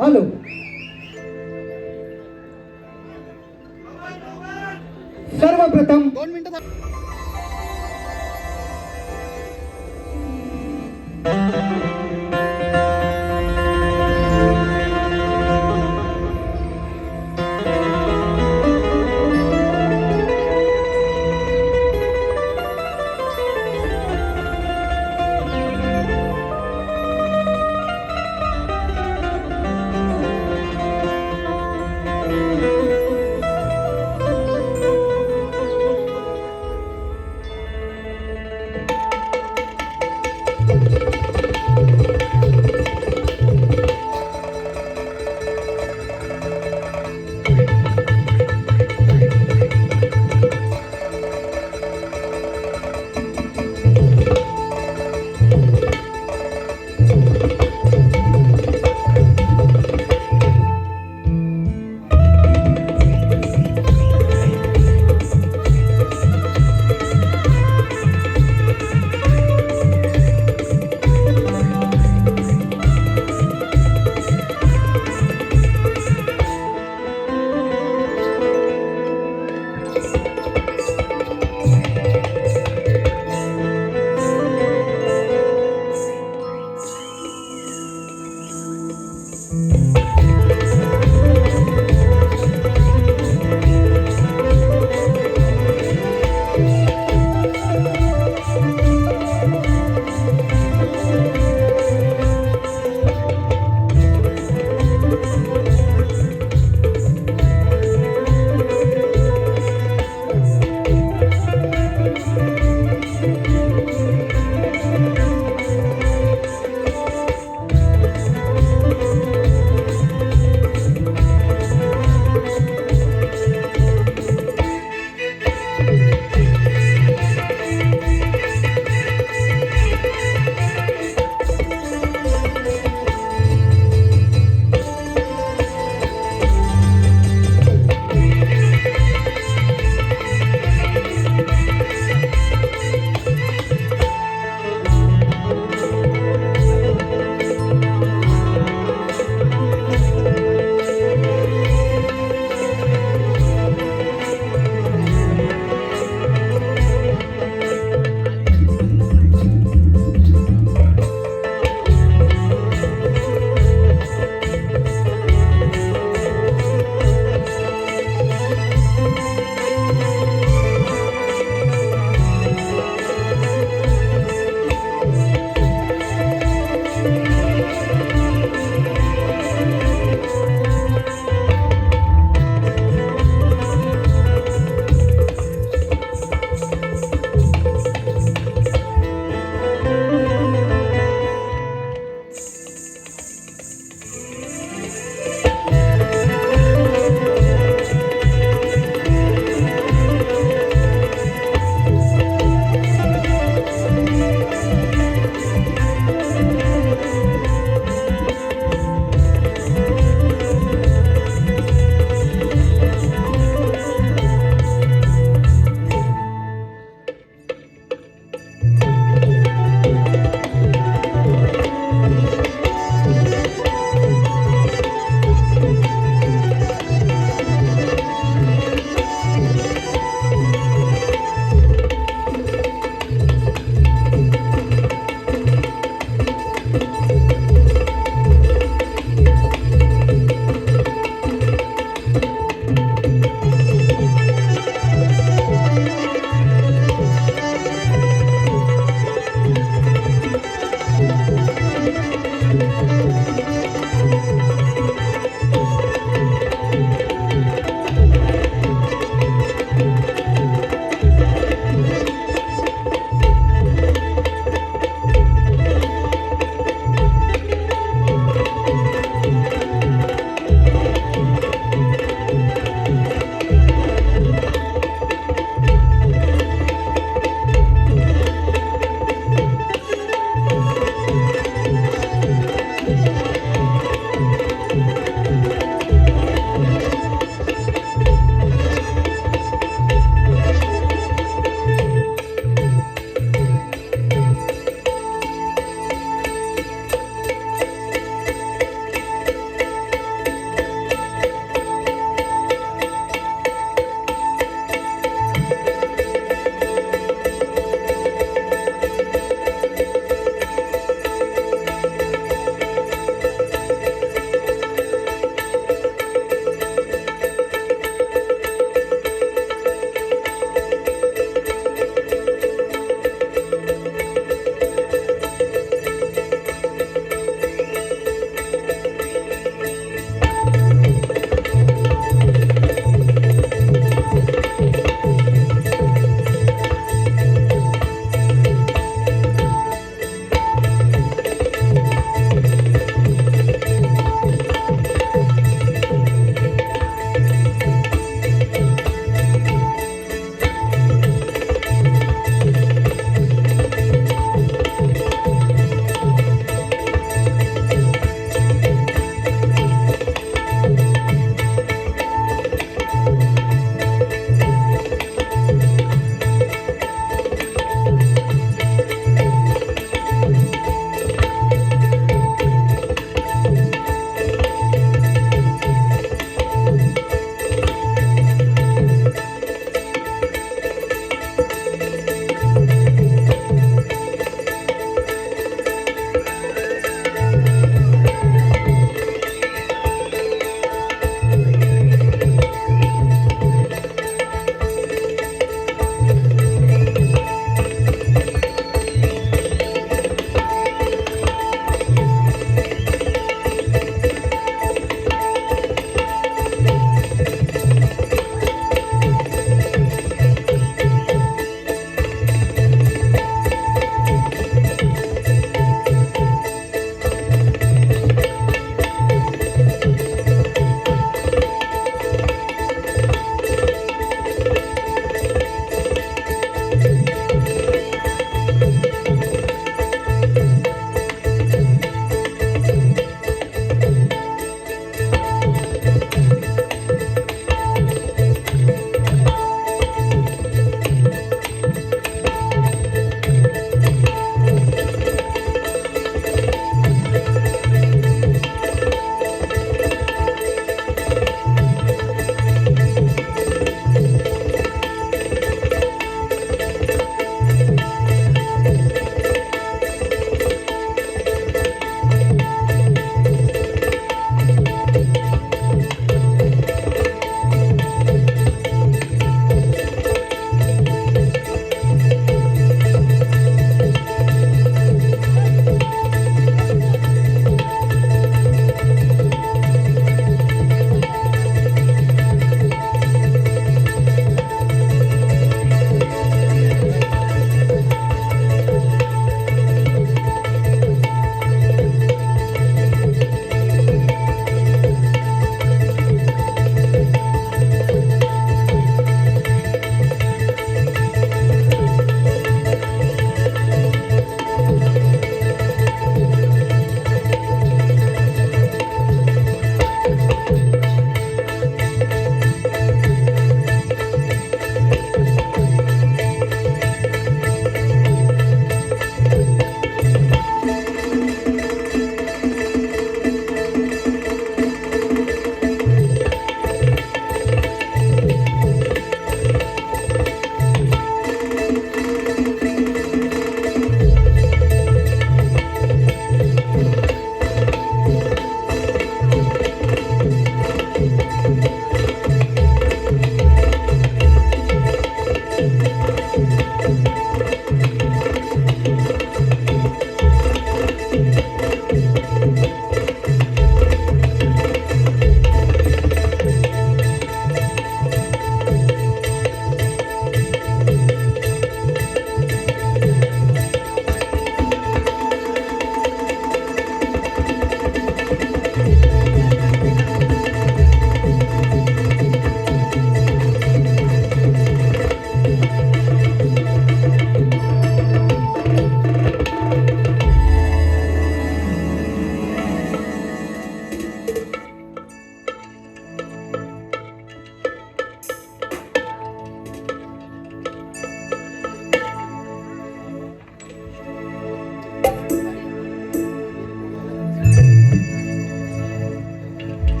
Hello. सर्वप्रथम 2 मिनिटं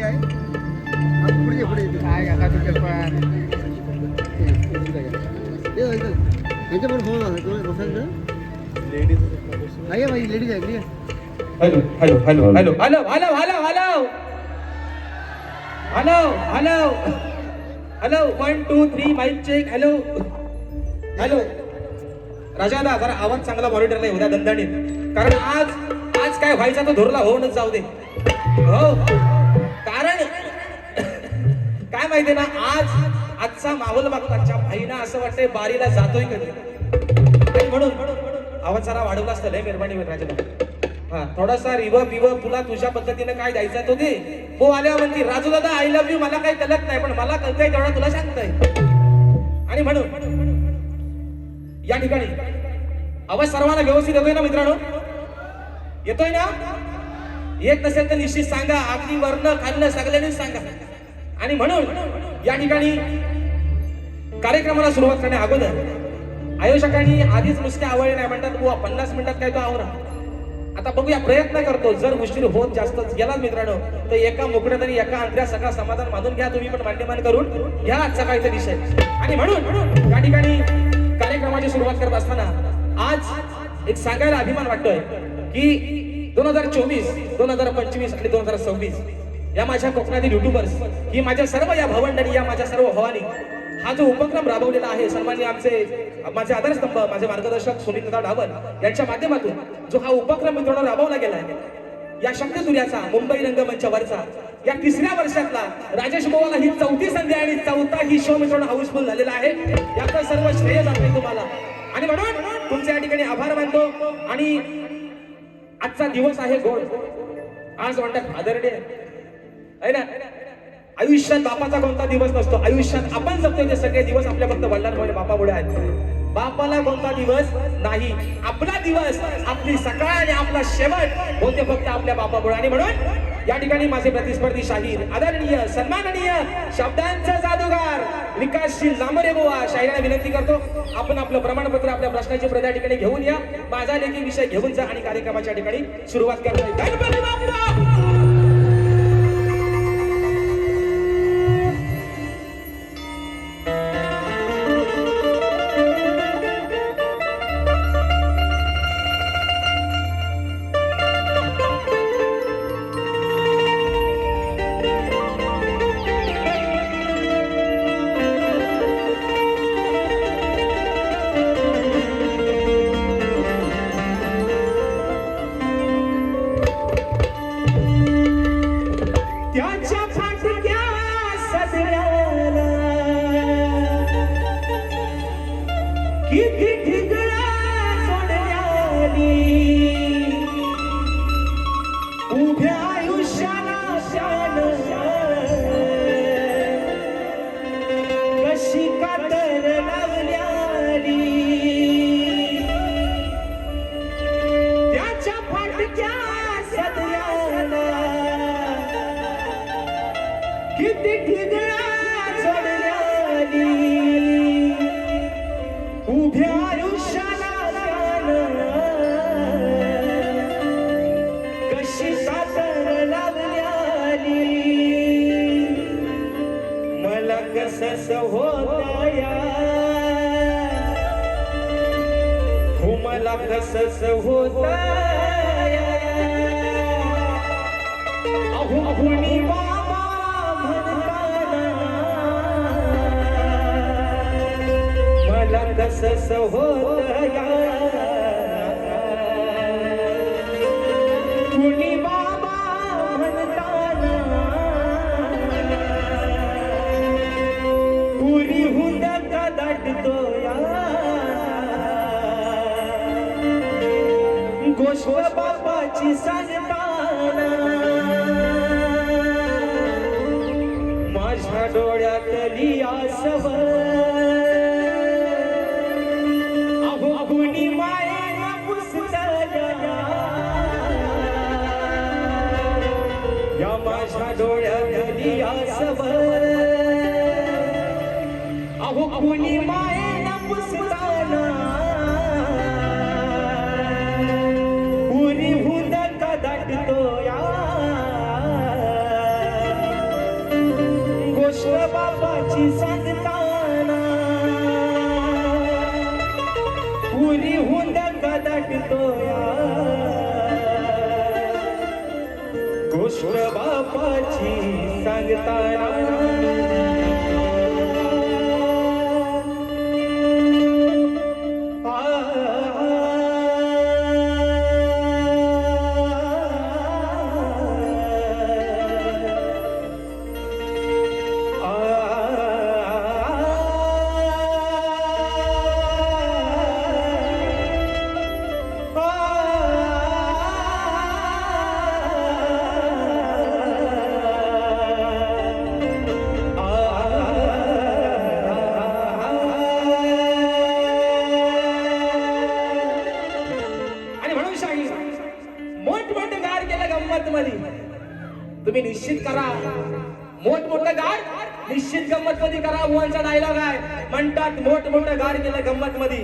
काय पुढे पुढे काय आता तुझ्या पण यांच्या पण फोन बसायचं लेडीज आहे भाई लेडीज आहे hello hello hello hello hello hello hello hello hello hello hello 1 2 3 mic check hello hello राजादा जरा आवाज चांगला मॉनिटर नाही उद्या दणदणीत कारण आज काय व्हायचा तो धोरला होऊनच जाऊ दे हो कारण काय माहितीये ना आजचा माहोल बघताच्या भाईना असं वाटतंय बारीला जातोय कधी आणि म्हणून आवाज जरा वाढवला असतं लय मेहरबानी राजादा हा थोडासा रिव्ह तुला तुझ्या पद्धतीने काय द्यायचं तो दे हो आल्या म्हणती राजू दादा आय लव्ह यू मला काही कळत नाही पण मला कळतंय तेवढा तुला सांगताय आणि म्हणून या ठिकाणी आवाज सर्वांना व्यवस्थित येतोय ना मित्रांनो येतोय ना येत नसेल तर निश्चित सांगा अगदी वर्ण खाल्लं सगळ्यांनी सांगा आणि म्हणून या ठिकाणी कार्यक्रमाला सुरुवात करण्या अगोदर आयोजकांनी आधीच नुसते आवडले नाही म्हणतात बुवा 50 मिनिटात काय तो आवरा आता बघूया प्रयत्न करतो जर उशीर होत जास्तच गेला मित्रांनो तर एका मुकड्यात आणि एका अंतऱ्या सगळा समाधान मानून घ्या तुम्ही पण मान्यमान करून घ्या आजचा काहीतरी विषय आणि म्हणून या ठिकाणी कार्यक्रमाची सुरुवात करत असताना आज एक सांगायला अभिमान वाटतोय की 2024 2025 आणि 2026 या माझ्या कोकणातील युट्यूबर्स ही माझ्या सर्व या भावंडांनी या माझ्या सर्व भावानी हा जो उपक्रम राबवलेला आहे सन्माननीय आमचे माझे आधारस्तंभ माझे मार्गदर्शक सुनील दादा ढाबर यांच्या माध्यमातून जो हा उपक्रम मित्रांनो राबवला गेला आहे या शब्दसूर्याचा मुंबई रंगमंचावरचा या 3ऱ्या वर्षातला राजेश बोवाला ही 4थी संधी आणि 4था ही शो मित्रांनो हाऊसफुल झालेला आहे याचं सर्व श्रेय जाते तुम्हाला आणि म्हणून तुमच्या या ठिकाणी आभार मानतो आणि आजचा दिवस आहे गोड आज म्हणतात फादर डे आहे ना आयुष्यात बापाचा कोणता दिवस नसतो आयुष्यात आपण जगतोय ते सगळे दिवस आपल्या फक्त वडिलांमुळे बापामुळे आहेत बापाला कोणता दिवस नाही आपला दिवस आपली सकाळ आणि आपला शेवट होते फक्त आपल्या बापामुळे आणि म्हणून या ठिकाणी माझे प्रतिस्पर्धी शाहीर आदरणीय सन्माननीय शब्दांचा जादूगार विकासशील लांबरे बुवा शाहिरांना विनंती करतो आपण आपलं प्रमाणपत्र आपल्या प्रश्नाची प्रत या ठिकाणी घेऊन या माझा लेखी विषय घेऊन जा आणि कार्यक्रमाच्या ठिकाणी सुरुवात करतोय गणपती बाप्पा कसं होता अहुनी बाबा म्हणताना मला कसं होता कुणी बाबा म्हणताना पुरी हुंद दाटतो गोष्ट बाबाची सांगताना माझ्या डोळ्यातली आसव अहुनी मायेला पुसतल्या या माझ्या डोळ्यातली आसव अहुनी मायेला पुसताना बापाची सांगताना पुरी हुंद कदाटतोया गोष्ट बापाची सांगताना तुम्ही निश्चित करा मोठमोठं गार निश्चित गंमत मध्ये करा. बुवांचा डायलॉग आहे, म्हणतात मोठमोठं गार केलं गंमत मध्ये.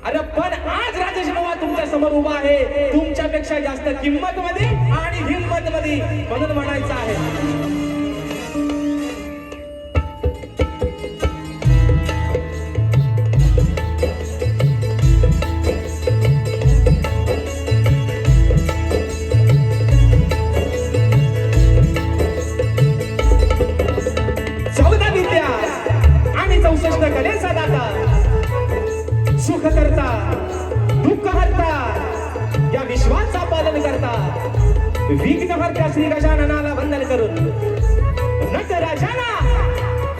अरे पण आज राजेश बाबा तुमच्या समोर उभा आहे तुमच्यापेक्षा जास्त किंमत मध्ये आणि हिंमत मध्ये, म्हणून म्हणायचं आहे सुख करता दुःख हरता या विश्वाचा पालन करता विघ्नहर्त्या श्री गजाननाला वंदन करून नटराजाला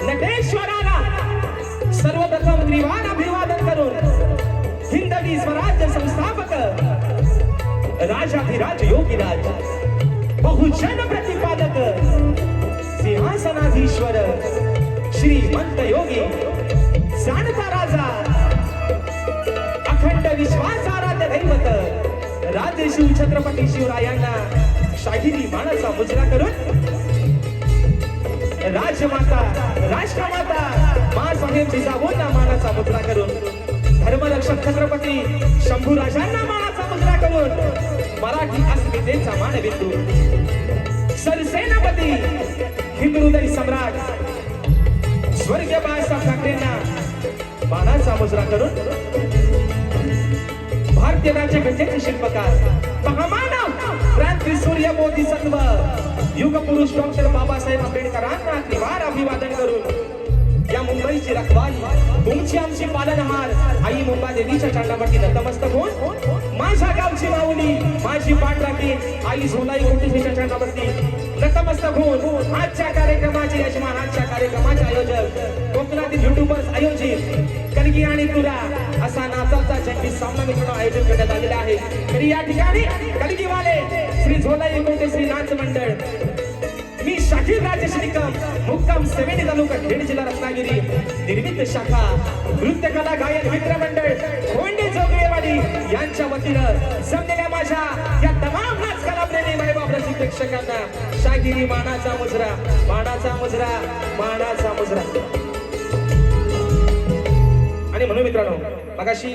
नटेश्वराला सर्वप्रथम त्रिवार अभिवादन करून हिंदवी स्वराज्य संस्थापक राजाधिराज योगीराज बहुजन प्रतिपादक सिंहासनाधीश्वर श्रीमंत योगी जाणता राजा अखंड विश्वासाराध्य दैवत राजशिव छत्रपती शिवरायांना शाहिरी मानाचा मुजरा करून राजमाता राष्ट्रमाता मासाहेब जिजाऊंना मानाचा मुजरा करून धर्मरक्षक छत्रपती शंभूराजांना मानाचा मुजरा करून मराठी अस्मितेचा मानबिंदू सरसेनापती हिंदुहृदय सम्राट स्वर्गीय बाळासाहेब ठाकरेंना मानाचा मुजरा करून भारतीय राज्यघटनेचे शिल्पकार महामानव क्रांती सूर्य बोधिसत्व युग पुरुष डॉक्टर बाबासाहेब आंबेडकरांना त्रिवार अभिवादन करून या मुंबईची रखवाली तुमची आमची पालनहार आई मुंबा देवीच्या चांडावरती नतमस्तक होऊन माझ्या गावची माऊली माझी पाठराखी आई झोलाई कोटीच्या चांडावरती नतमस्तक होऊन आजच्या कार्यक्रमाचे यजमान आजच्या कार्यक्रमाचे आयोजक कोकणातील युट्यूबर्स आयोजित कलगी आणि तुरा असा नाचाचा जंगी सामना मित्रांनो आयोजन करण्यात आलेला आहे. तरी या ठिकाणी कलगीवाले श्री झोलाई कोटे श्री नाच मंडळ मी शाहीर राजेश निकम मुक्काम सेवेनी तालुका खेड जिल्हा रत्नागिरी निर्मित शाखा नृत्यकला गायन मित्र मंडळ कोंडे जोगळेवाडी यांच्या वतीनं जमलेल्या माझ्या या तमाम नाच कलाप्रेमी मायबाप रसिक प्रेक्षकांना शाहिरी मानाचा मुजरा मानाचा मुजरा मानाचा मुजरा. आणि म्हणून मित्रांनो मगाशी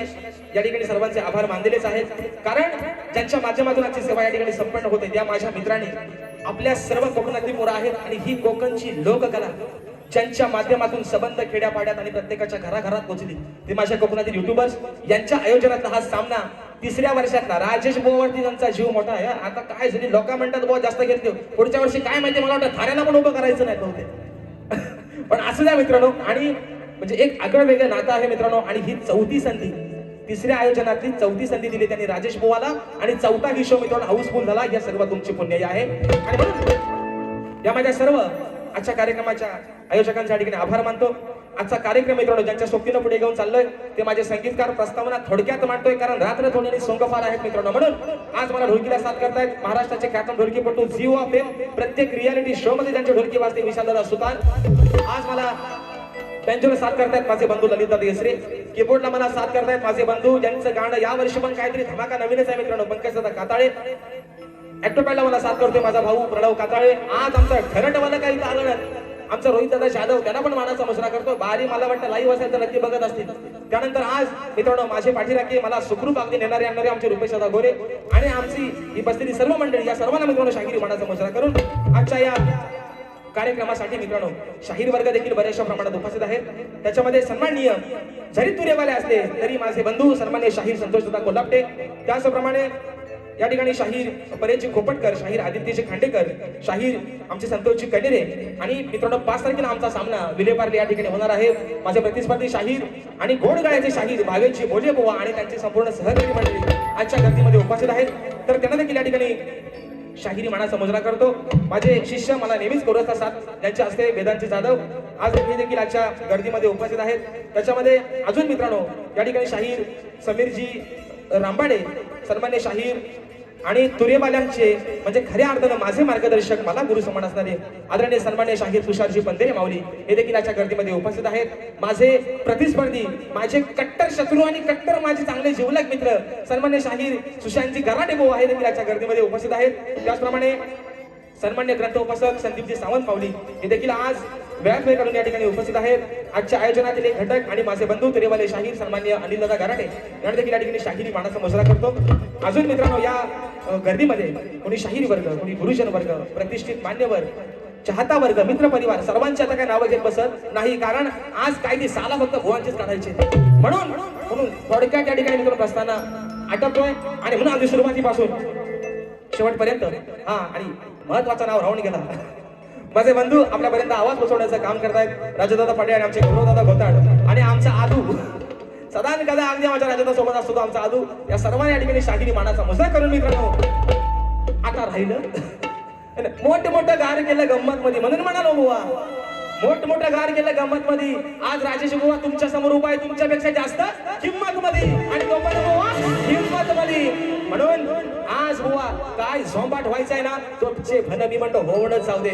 या ठिकाणी सर्वांचे आभार मानलेलेच आहेत, कारण ज्यांच्या माध्यमातून आजची सेवा या ठिकाणी संपन्न होते त्या माझ्या मित्रांनी आपल्या सर्व कोकणातील मुलं आहेत आणि ही कोकणची लोककला ज्यांच्या माध्यमातून संबंध खेड्यापाड्यात आणि प्रत्येकाच्या घराघरात पोहोचली ते माझ्या कोकणातील युट्यूबर्स यांच्या आयोजनातला हा सामना तिसऱ्या वर्षातला राजेश बुवावरती त्यांचा जीव मोठा आहे. आता काय झाली लोक म्हणतात बुवा जास्त घेतो पुढच्या वर्षी काय माहिती मला वाटतं थाऱ्याला पण उभं करायचं नाही बहुतेक पण असं द्या मित्रांनो. आणि म्हणजे एक आगळं वेगळं नातं आहे मित्रांनो. आणि ही चौथी संधी तिसऱ्या आयोजनातली चौथी संधी दिली त्यांनी राजेश बुवाला आणि चौथा ही शो मित्रांनो हाऊसफुल झाला. या सर्व तुमची पुण्य आहे. आणि म्हणून या माझ्या सर्व आजच्या कार्यक्रमाच्या आयोजकांच्या ठिकाणी आभार मानतो. आजचा कार्यक्रम मित्रांनो ज्यांच्या सोबतीनं पुढे घेऊन चाललोय ते माझे संगीतकार प्रस्तावना थोडक्यात मांडतोय, कारण रात्र थोडी सोंग फार आहेत मित्रांनो. म्हणून आज मला ढोलकीला साथ करतायत महाराष्ट्राचे ख्यातनाम ढोलकीपटू झी ऑफ फेम. प्रत्येक रियालिटी शो मध्ये त्यांचे ढोलकी वाजते विशालदादा सुतार. आज मला बेंजोला साथ करतायत माझे बंधू ललिता देसरे. कीबोर्डला मला साथ करतायत माझे बंधू ज्यांचं गाणं या वर्षी पण काहीतरी धमाका नवीनच आहे मित्रांनो, पंकजदादा काताळे. ऍक्टोपॅडला मला साथ करतोय माझा भाऊ प्रणव काताळे. आज आमचं ठरटवाला काही आलं नाही, आमचा रोहित दादा जाधव त्यांना पण मानाचा मुजरा करतो. बारी मला वाटतं लाईव्ह असेल तर नक्की बघत असतील. त्यानंतर आज मित्रांनो माझे पाठीराखे मला सुखरूप अगदी नेणारे आणणारे आमचे रुपेश दादा गोरे आणि आमची ही बसलेली सर्व मंडळी या सर्वांना मित्रांनो शाहिरी मानाचा मुजरा करून आजच्या या कार्यक्रमासाठी मित्रांनो शाहीर वर्ग देखील बऱ्याचशा प्रमाणात उपस्थित आहेत. त्याच्यामध्ये सन्माननीय जरी तुरेवाले असले तरी माझे बंधू सन्माननीय शाहीर संतोषदादा कोल्हापटे, त्याचप्रमाणे या ठिकाणी शाहीर परेशजी खोपटकर, शाहीर आदित्यजी खांडेकर, शाहीर आमचे संतोषजी कनेरे आणि मित्रांनो 5 तारखेला आमचा सामना विलेपार्ले या ठिकाणी होणार आहे. माझे प्रतिस्पर्धी शाहीर आणि घोडगाड्याचे शाहीर भावेलजी बोले बुवा आणि त्यांचे संपूर्ण सहकारी मंडळी आजच्या गर्दीमध्ये उपस्थित आहेत. तर त्यांना देखील या ठिकाणी शाहिरी मानाचा मुजरा करतो. माझे शिष्य मला नेहमीच कौरस्ता साथ ज्यांचे असते वेदांती जाधव आज हे देखील आजच्या गर्दीमध्ये उपस्थित आहेत. त्याच्यामध्ये अजून मित्रांनो या ठिकाणी शाहीर समीरजी रांबाडे, सन्मान्य शाहीर आणि तुरेवाल्यांचे म्हणजे खऱ्या अर्थानं माझे मार्गदर्शक, मला गुरु समान असणारे आदरणीय सन्मान्य शाहीर तुषारजी पंधेरे माऊली हे देखील आजच्या गर्दीमध्ये उपस्थित आहेत. माझे प्रतिस्पर्धी, माझे कट्टर शत्रू आणि कट्टर माझे चांगले जिवलग मित्र सन्मान्य शाहीर सुशांतजी गराडे भाऊ हे देखील आजच्या गर्दीमध्ये उपस्थित आहेत. त्याचप्रमाणे सन्मान्य ग्रंथ उपासक संदीपजी सावंत पावली हे देखील आज वेळात वेळ काढून या ठिकाणी उपस्थित आहेत. आजच्या आयोजनातील एक घटक आणि माझे बंधू तुरेवाले शाहीर सन्मान्य अनिलदादा गराडे यांना देखील या ठिकाणी शाहिरी मानाचा मुजरा करतो. अजून मित्रांनो या गर्दीमध्ये कोणी शाहीर वर्ग, कोणी गुरुजन वर्ग, प्रतिष्ठित मान्यवर, चाहता वर्ग, मित्र परिवार सर्वांची आता काय नावं घेत बसत नाही, कारण आज काय ती साला फक्त भुवांचीच काढायचे. म्हणून थोडक्यात या ठिकाणी मित्र प्रस्थाना आटपतोय आणि म्हणून आधी सुरुवातीपासून शेवटपर्यंत आणि महत्वाचं नाव राहून गेला. माझे बंधू आपल्यापर्यंत आवाज पोहोचवण्याचं काम करतायत. राजदादा पाटे आणि आमचे गौरवदादा घोताड आणि आमचा आदू सदा कदा अगदी माझ्या राजदादा सोबत असतो आमचा आदू. या सर्वांनी या ठिकाणी शाहिरी मानाचा मुजरा करून मित्रांनो आता राहिलं मोठं गार केलं गंमत मध्ये, म्हणून म्हणालो बुवा मोठं गार केलं गंमत मध्ये. आज राजेश बुवा तुमच्या समोर उभा आहे, तुमच्यापेक्षा जास्त किंमत मध्ये आणि तो पण बुवा हिंमत मध्ये. म्हणून आज बुवा काय झोंबाट व्हायचंय ना तो भन मी म्हणतो होऊनच जाऊ दे,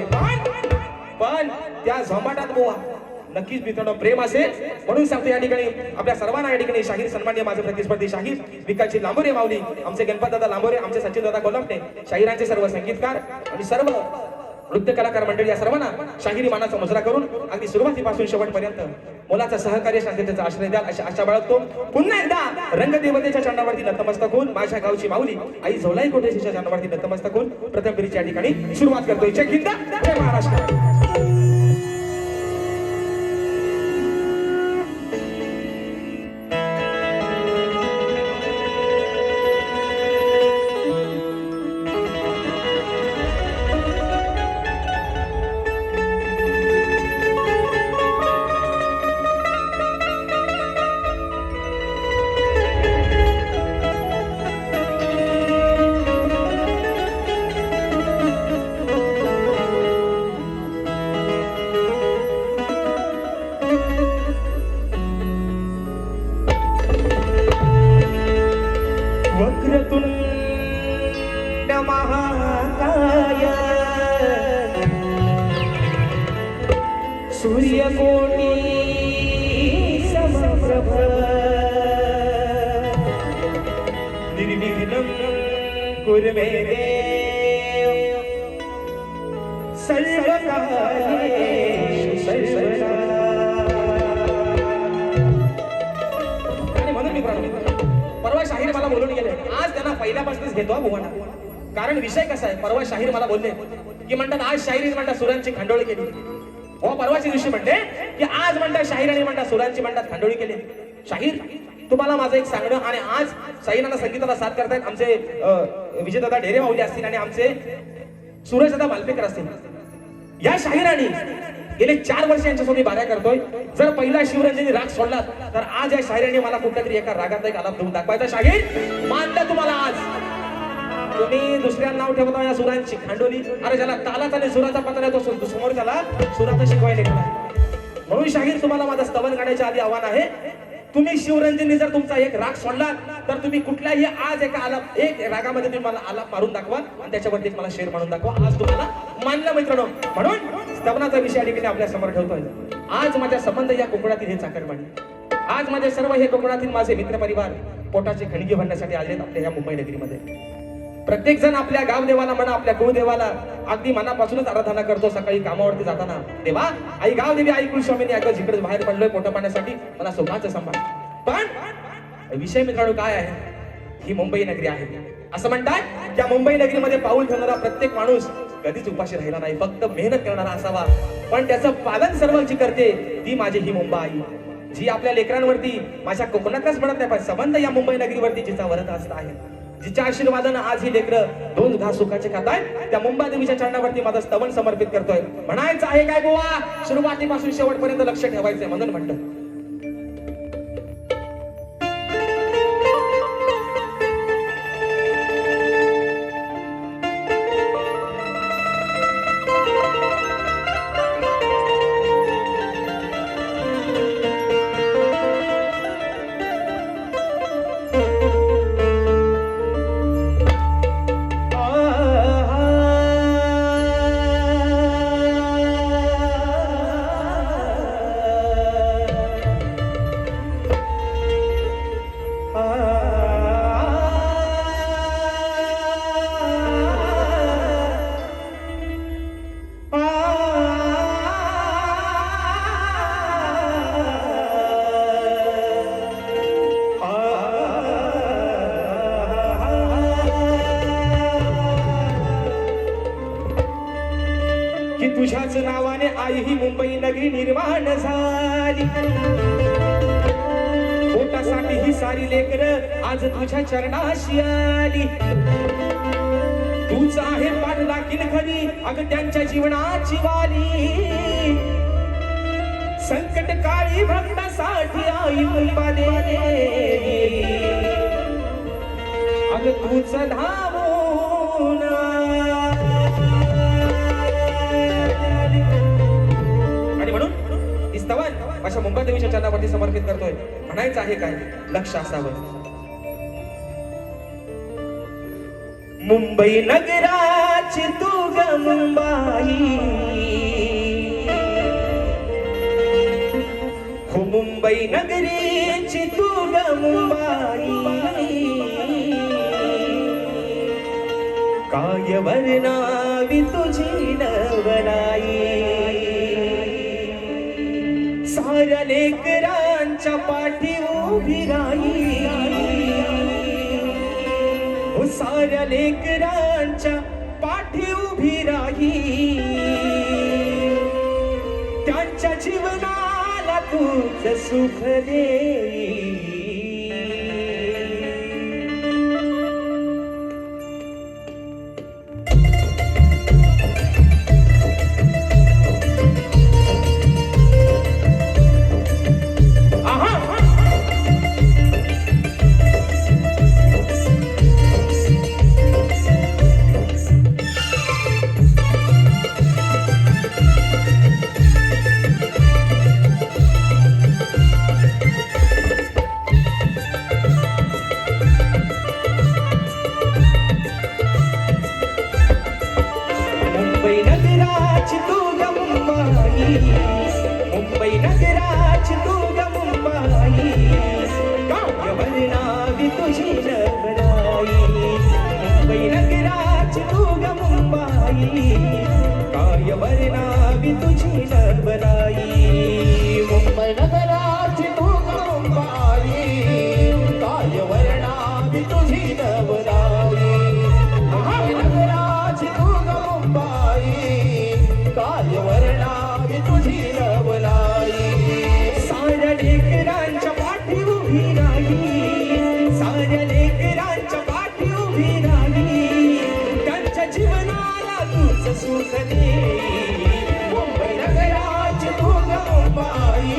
पण त्या झोंबाटात बुवा नक्कीच मित्रांनो प्रेम असेल. म्हणून सांगतो या ठिकाणी आपल्या सर्वांना या ठिकाणी शाहीर सन्मान्य माझे प्रतिस्पर्धी शाहीर विकासजी लांबोरे माऊली, आमचे गणपत दादा लांबोरे, आमचे सचिन दादा कोल्हापटे, शाहिरांचे सर्व संगीतकार आणि सर्व नृत्य कलाकार मंडळी या सर्वांना शाहिरी मानाचा मुजरा करून अगदी सुरुवातीपासून शेवटपर्यंत मोलाचा सहकार्य शांततेचा आश्रय द्याल अशी आशा बाळगतो. पुन्हा एकदा रंगदेवतेच्या चरणावरती नतमस्तक होऊन माझ्या गावची माऊली आई झोलाई कोटेशीच्या चरणावरती नतमस्तक होऊन प्रथम फेरीच्या ठिकाणी सुरुवात करतोय. जय हिंद, जय महाराष्ट्र. वक्रतुंड महाकाय सूर्यकोटी समप्रभ निर्विघ्नं कुरु मे देव सर्वकार्येषु सर्वदा. आणि म्हणून मी परवा शाहीर मला बोलून गेले, आज त्यांना पहिल्यापासूनच घेतो भुवना. कारण विषय कसा आहे, परवा शाहीर मला बोलले की म्हणतात आज शाहिरी म्हणतात सुरांची खांडोळी केली. हो परवाच्या दिवशी म्हणते की आज म्हणतात शाहीर आणि म्हणतात सुरांची म्हणतात खांडोळी केली. शाहीर तुम्हाला माझं एक सांगणं, आणि आज शाहिरांना संगीताला साथ करतायत आमचे विजयदादा ढेरे माऊली असतील आणि आमचे सूरजदादा मालपेकर असतील. या शाहिरांनी गेले 4 वर्ष यांच्यासोबत बाऱ्या करतोय. जर पहिला शिवरंजनी राग सोडला तर आज या शाहिरांनी मला कुठल्या तरी एका रागात एक आलाप देऊन दाखवायचा. शाहीर मानलं तुम्हाला आज. तुम्ही दुसऱ्या नाव ठेवता या सुरांची खांडोली. अरे ज्याला तालाचा आणि सुराचा पत्र आहे तो समोर त्याला सुराचा शिकवायला गेला. म्हणून शाहीर तुम्हाला माझा स्तवन गाण्याच्या आधी आव्हान आहे, तुम्ही शिवरंजनी जर तुमचा एक राग सोडला तर तुम्ही कुठल्याही आज एका आलाप एक रागामध्ये तुम्ही मला आलाप मारून दाखवा आणि त्याच्यावरती मला शेर मारून दाखवा. आज तुम्हाला मानलं मित्रांनो. म्हणून स्तवनाचा विषय या ठिकाणी आपल्या समोर ठेवतोय. आज माझ्या संबंध या कोकणातील हे चाकरमानी, आज माझे सर्व हे कोकणातील माझे मित्र परिवार पोटाचे खणगे भरण्यासाठी आलेत आपल्या ह्या मुंबई नगरीमध्ये. प्रत्येक जण आपल्या गावदेवाला म्हणा, आपल्या कुळदेवाला अगदी मनापासूनच आराधना करतो. सकाळी कामावरती जाताना देवा आई गावदेवी आई कुलस्वामीनी अगं जिकडे बाहेर पडलोय पोटा पाण्यासाठी मला सुखाचं सांभाळ. पण विषय मित्रांनो काय आहे, ही मुंबई नगरी आहे. असं म्हणतात की या मुंबई नगरीमध्ये पाऊल ठेवणारा प्रत्येक माणूस कधीच उपाशी राहिला नाही, फक्त मेहनत करणारा असावा, पण त्याचं पालन सर्व जी करते ती माझी ही मुंबई, जी आपल्या लेकरांवरती माझ्या कोकणातच म्हणत नाही पण संबंध या मुंबई नगरीवरती जिचा वरद असत आहे, जिच्या आशीर्वादानं आज ही लेकरं दोन घास सुखाचे खातायत, त्या मुंबई देवीच्या चरणावरती माझं स्तवन समर्पित करतोय. म्हणायचं आहे काय गोवा, सुरुवातीपासून शेवटपर्यंत लक्ष ठेवायचंय म्हणून म्हणलं. की तुझ्याच नावाने आई ही मुंबई नगरी निर्माण झाली, पोटासाठी ही सारी लेकरं आज तुझ्या चरणाशी आली. तूच आहे पाठलाखीन खरी अगं त्यांच्या जीवनाची वाली, संकट काळी भक्तासाठी आई मुंबादेवी, अगं तूच धावून अशा मुंबई देवीच्या चरणावरती समर्पित करतोय. म्हणायचं आहे काय, लक्ष असावं. मुंबई नगराची तू ग मुंबाई, हो मुंबई नगरीची तू ग मुंबाई, काय वर्णावी तुझी नवलाई, साऱ्या लेकरांच्या पाठी उभी राही, हो साऱ्या लेकरांच्या पाठी उभी राही, त्यांच्या जीवनाला तूच सुख देई. मुंबई नगराची तू ग मुंबाई, मुंबई नगराची तू ग मुंबाई, काय वर्णावी तुझी नवलाई, मुंबई नगराची तू ग मुंबाई, काय वर्णावी तुझी नवलाई, मुंबई नगराची तू ग मुंबाई, काय वर्णावी तुझी नवलाई, मुंबई नगराची तू ग मुंबाई, काय वर्णावी तुझी नवलाई, साऱ्या लेकरांच्या पाठी उभी राही, साऱ्या लेकरांच्या पाठी उभी राही, त्यांच्या जीवनाला तूच सुख दे. मुंबई नगराची तू ग मुंबाई,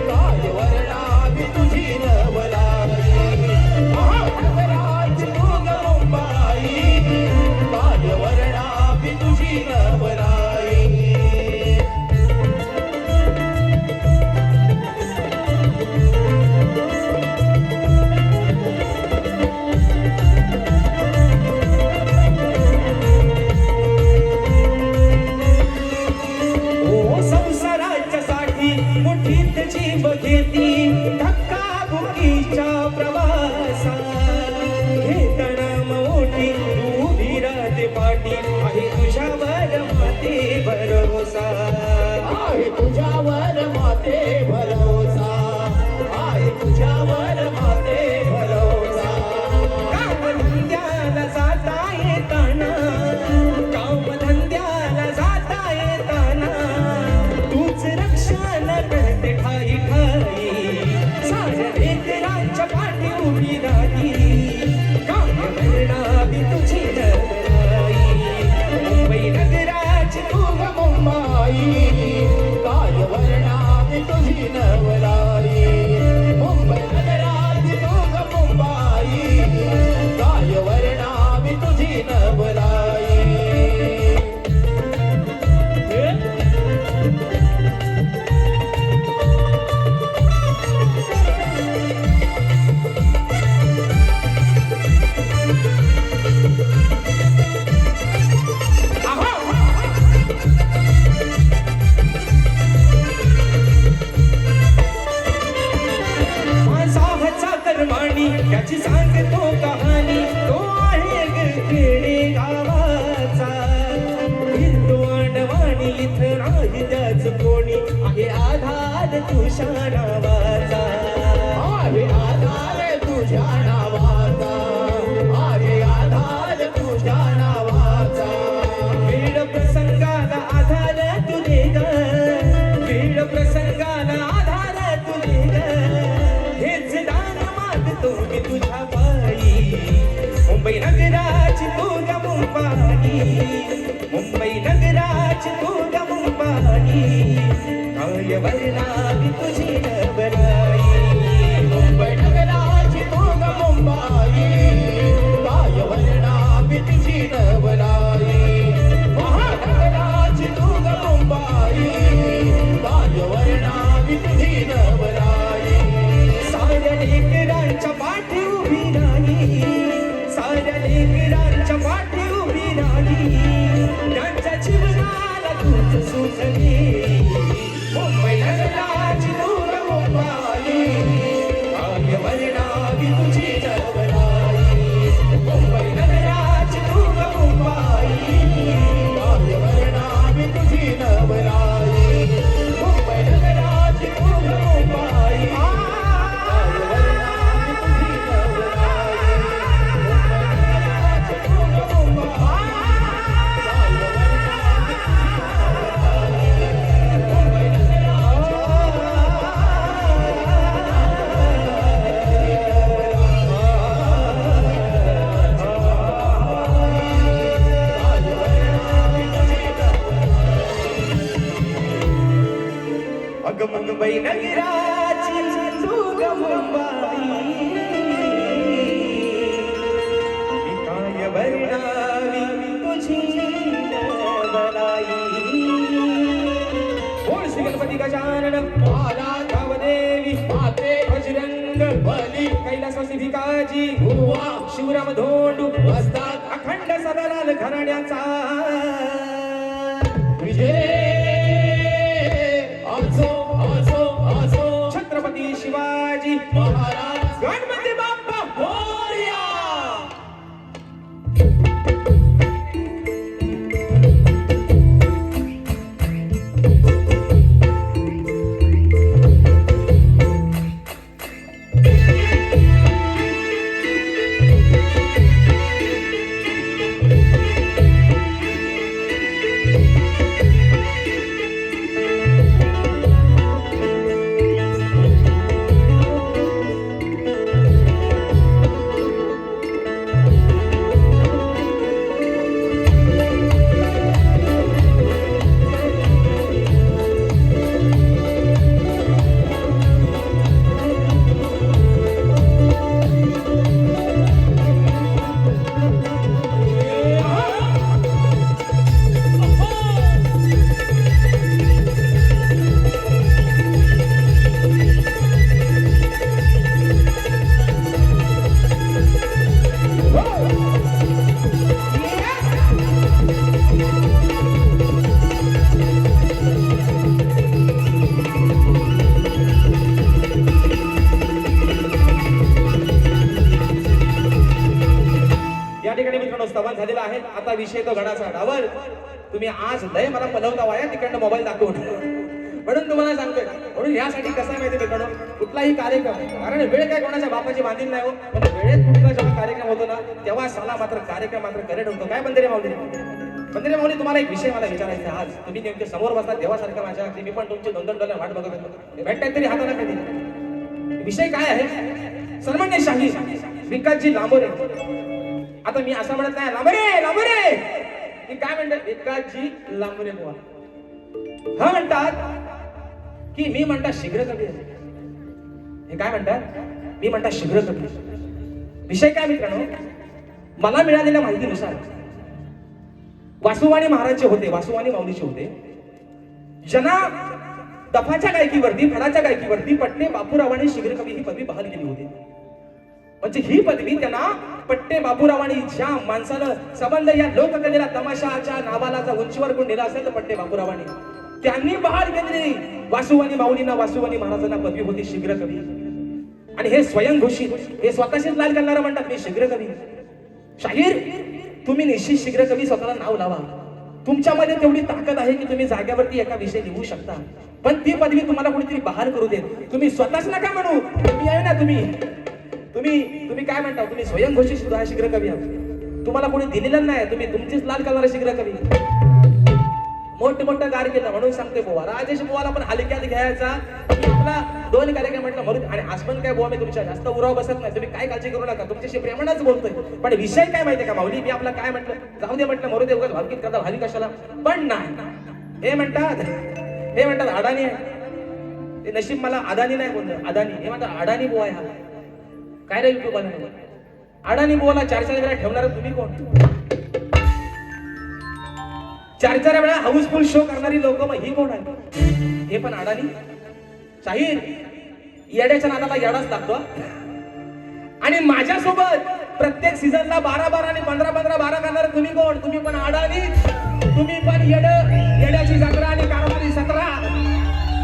काय वर्णावी तुझी नवलाई, नगराची तू ग मुंबाई, काय वर्णावी तुझी नवलाई. ओ संसाराच्या साठी मुठीत जीव घेती, धक्काबुक्कीच्या प्रवासात घेताना मोठी उभी राहते पाठी, आहे तुझ्यावर माते भरोसा, आहे तुझ्यावर माते भरोसा, आहे तुझ्यावर माते भरोसा. काम धंद्याला जाता येताना, काम मी तुझी नवलाई मुंबई नगराची तू ग मुंबाई काय वर्णा मी तुझी नवलाई त्याची सांगतो कहाणी तो आहे ग खेडे गावाचा हिंदवाणवाणी इथं नाही त्याच कोणी आहे आधार तुझ्या नावाचा आहे आधार तुझ्या नावाचा आहे आधार तुझ्या नावाचा वेळ प्रसंगाला आधार तुझे ग वेळ प्रसंगाला आधार तुझे ग हेच दान मागतो मी तुझ्या पायी मुंबई नगराची तू ग मुंबाई मुंबई नगराची तू ग मुंबाई काय वर्णा मी तुझी नवलाई मुंबई नगराची तू ग मुंबाई काय वर्णा मी तुझी नवलाई महानगराची तू ग मुंबाई काय वर्णा मी तुझी नवलाई साऱ्या लेकरांच्या पाठी उभी राही साऱ्या लेकरांच्या पाठी उभी राही त्यांच्या जीवनाला तूच सुचली मुंबई नगराची तू ग मुंबाई काय वर्णावी तुझी नवलाई मुंबई नगराची तू ग मुंबाई काय वर्णावी तुझी नवलाई मुंबई नगराची तू ग मुंबाई अग मुंबई नगराची तू ग मुंबाई मी काय वर्णावी तुझी नवलाई बोल श्री गणपती गजानन महाराज गावदेवी माते बजरंग बली कैलासवासी भिकाजी गुरुवा शिवराम धोंडू वस्ताद अखंड सदालाल घराण्याचा विजय छत्रपती शिवाजी महाराज गणपती बाप्पा मोरया स्तवन झालेला आहे. आता विषय तो गणाचा डावर. तुम्ही आज लय मला पलवता वाया तिकडनं मोबाईल दाखवून, म्हणून तुम्हाला सांगतोय. म्हणून यासाठी कसं आहे माहिती मित्रांनो, कुठलाही कार्यक्रम, कारण वेळ काय कोणाच्या बापाची बांधील नाही हो, पण वेळेत कुठला जेव्हा कार्यक्रम होतो ना तेव्हा साला मात्र कार्यक्रम मात्र करेक्ट होतो. काय बंदरे माऊली? बंदरे माऊली, तुम्हाला एक विषय मला विचारायचा आहे. आज तुम्ही नेमके समोर बसला देवासारखं माझ्या, मी पण तुमचे 2-2 डॉलर वाट बघत होतो. भेटताय तरी हाताला कधी. विषय काय आहे? सर्वज्ञशाही विकासजी लांबोरे. आता मी असं म्हणत नाही लांबोरे लांबोरे, मी काय म्हणतात विकासजी लांबोरे बुवा. हा म्हणतात की मी म्हणता शीघ्र कवी आहे. हे काय म्हणतात? मी म्हणता शीघ्र कवी. विषय काय मित्रांनो, मला मिळालेल्या माहितीनुसार वासुवाणी महाराजचे होते, वासुवाणी माऊलीचे होते. ज्यांना दफाच्या गायकीवरती, फडाच्या गायकीवरती पट्टे बापूरावांनी शीघ्र कवी ही पदवी बहाल केली होती. म्हणजे ही पदवी त्यांना पट्टे बापूरावांनी, ज्या माणसानं संबंध या लोककलेला तमाशाच्या नावाला जर उंचीवर कोण नेला असेल तर पट्टे बापूरावांनी त्यांनी बहाल केलेली वासुवाणी माऊलींना, वासुवाणी महाराजांना पदवी होती शीघ्र कवी. आणि हे स्वयंघोषित, हे स्वतःशीच लाल करणारं म्हणतात मी शीघ्र कवी. शाहीर, तुम्ही निश्चित शीघ्र कवी स्वतःला नाव लावा. तुमच्यामध्ये तेवढी ताकद आहे की तुम्ही जाग्यावरती एका विषय लिहू शकता. पण ती पदवी तुम्हाला कोणीतरी बहाल करू देत. तुम्ही स्वतःच नका म्हणू, तुम्ही आहे ना, तुम्ही काय म्हणता, तुम्ही स्वयंघोषित सुद्धा शीघ्र कवी आहात. तुम्हाला कोणी दिलेलं नाही, तुम्ही तुमचीच लाल करणारे शीघ्र कवी. मोठं गार केलं म्हणून सांगते बुवा, राजेश बुवाला पण हलक्यात घ्यायचा. आपला 2 कार्यक्रम म्हटलं म्हणून. आणि आज पण काय बुवा, मी तुमच्या जास्त उराव बसत नाही, तुम्ही काय काळजी करू नका, तुमच्याशी प्रेमानच बोलतोय. पण विषय काय माहितीये का माऊली, मी आपला काय म्हटलं, जाऊ दे म्हटलं, मरू दे, उगाच भावकीत करता, भावी कशाला. पण नाही, हे म्हणतात अडाणी आहे. ते नशीब मला अदानी नाही बोललं, अदानी. हे म्हणतात अडाणी बुवा आहे. हा काय रे युट्यूब अडाणी बुवाला 4 वेळा ठेवणार तुम्ही कोण? 4 वेळा हाऊसफुल शो करणारी लोक, मग ही कोण आहे? हे पण अडाणी. शाहीर, येड्याच्या नादाला येडाच लागतो. आणि माझ्यासोबत प्रत्येक सीझनला 12 आणि 15 करणार तुम्ही कोण? तुम्ही पण अडाणी, तुम्ही पण येड्याची जत्रा आणि कारभारी 17.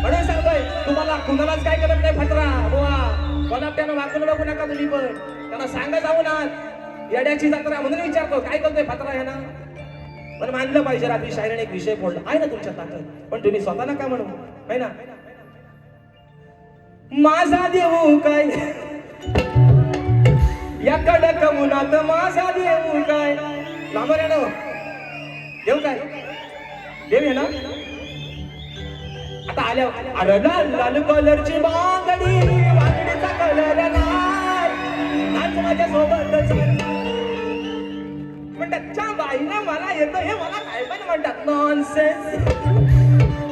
म्हणून सांगतोय तुम्हाला, कुणालाच काय करत नाही फत्रा बुवा. कोणाला वाकून बघू नका तुम्ही, पण त्यांना सांगा जाऊ ना येड्याची जत्रा. म्हणून विचारतो काय करतोय फत्रा आहे ना. पण मानलं पाहिजे, रात्री शायराने एक विषय फोडला आहे ना तुमच्या ताकद, पण तुम्ही स्वतः नका म्हणू, आहे ना. माझा देऊ काय या कडक उन्हात, माझा देऊ काय. लांबर आहे ना देऊ काय, देव आहे ना. आता आल्या, अरे लाल लाल कलरची बांगडी, बांगडीचा कलर लाल, आज माझ्या सोबतच म्हणतात बाईला मला येतं, हे मला काय पण म्हणतात नॉनसेन्स.